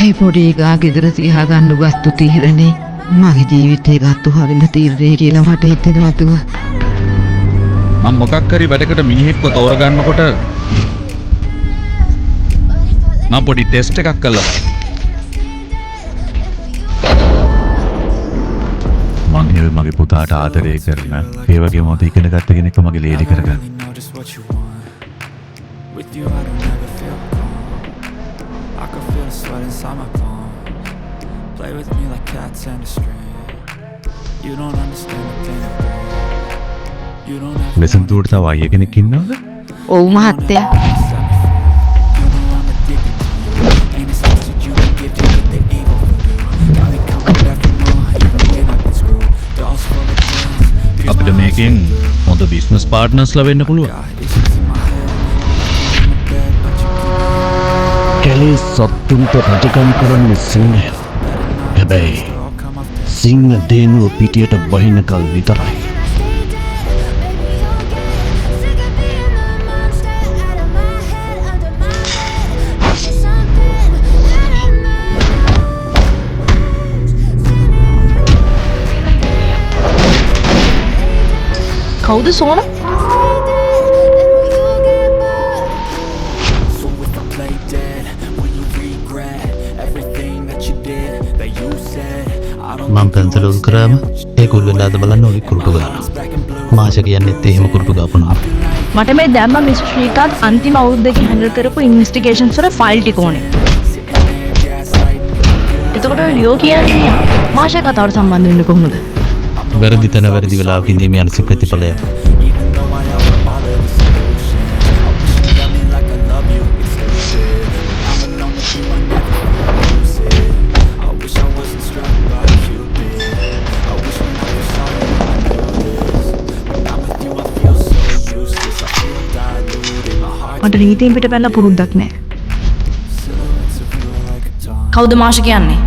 මයි පොඩි එකා ගෙදර තියාගන්න ගත්තු තීරණේ මගේ ජීවිතේ ගත්තු හරින තීරණේ කියලා මට හිතෙනවා තුව. මම මොකක් හරි වැඩකට මිනිහෙක්ව තෝරගන්නකොට මම පොඩි ටෙස්ට් එකක් කළා. මම හිතුවේ මගේ පුතාට ආදරය කරන ඒ වගේම මට ඉගෙන ගත්ත කෙනෙක්ව මගේ ලේඩි කරගන්න. With you I don't ever feel calm. I can feel the sweat inside my palm. Play with me like cats and a string. You don't understand the pain of pain. You don't have lesson දුවට තව අයිය කෙනෙක් ඉන්නවද? ඔව් මහත්තයා. You know I'm addicted to you. Ain't it such that you can give to what the evil voodoo. Got me coming back for more even when I've been screwed. Dolls full of dreams. අපිට මේකෙන් හොඳ business පාර්ට්නර්ස්ලා වෙන්න පුළුවන්. It's just in my head. I'm in bed but you keep කැලේ සත්තුන්ට රජකම් කරන්න සිංහය. හැබැයි සිංහ දේනුව පිටියට බහින කල් විතරයි. කවුද Soma? So if I play dead, will you regret everything that you did, that you said? I don't මං පැන්සල උල් කරාම ඒ කුල් වෙලාද බලන්න ඔලි කුරුටු ගන්නවා. මාෂ කියන්නෙත් එහෙම කුරුටු ගාපනවා. මට මේ දැම්ම මිස් ශ්‍රීකාන්ත් අන්තිම අවුරුද්දේ හැන්ඩල් කරපු ඉන්වෙස්ටිගේෂන්ස් වල ෆයිල් ටික ඕනේ. එතකොට ලියෝ කියන්නේ මාෂා කතාවට සම්බන්ධ වෙන්නේ කොහොමද? වැරදි තැන වැරදි වෙලාවක ඉඳීමේ අනිසි ප්‍රතිඵලය. even though I have a bother the solution. I wish you got me like I love you, exclusive. I'm alone with you, I never lose it. I wish I wasn't struck by Cupid. I wish when I was sorry I knew this. When I'm with you I feel so useless. I feel diluted, my heart මට රීතීන් පිට පැනලා පුරුද්දක් නැහැ. silhouettes of you are like a dawn. කවුද මාෂා කියන්නේ?